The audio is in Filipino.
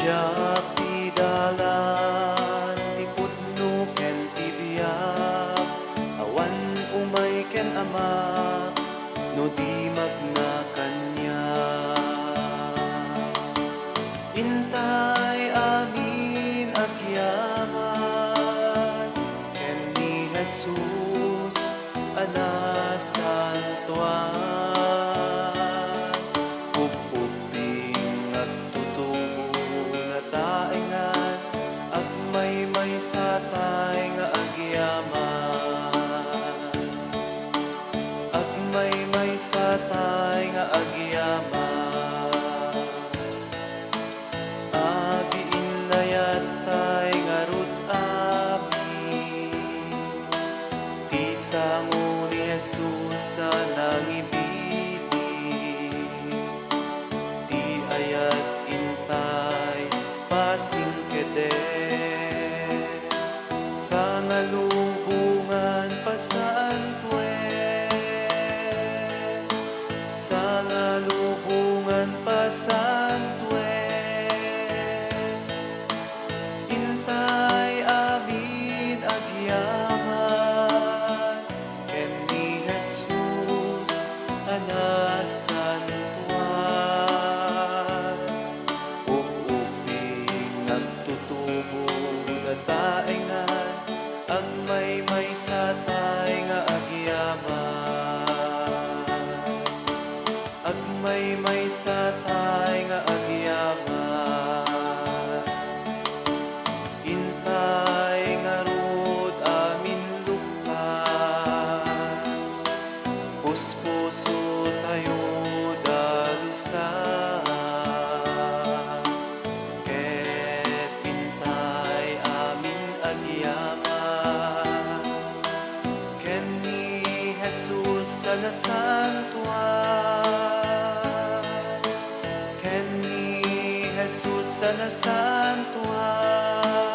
Siya pidalan ti pudno ken ti biyak, awan umay ken ama no di magna kanya. Intay amin agyaman ken ni Jesus ana santuan. Upuping at tutubo na taengan at may satay nga agyaman. At may satay nga agyaman. Agi inlayat tay nga rut abi ti sango ni Jesus sa nangibili. Ti ayat intay pasingkede sa ngalubungan pasantuen. Sa ngalubungan pasantuen. Intay amin agyaman ken ni Jesus ana santuan. Upuping nagtutubo na taengan ang may satay nga agyaman. At may satay nga agyaman. Intay nga rod amin lukpan, puspuso tayo dalusan. Ket intay amin agyaman ken ni Jesus sa nasantuan. Ken ni Jesus sa nasantuan.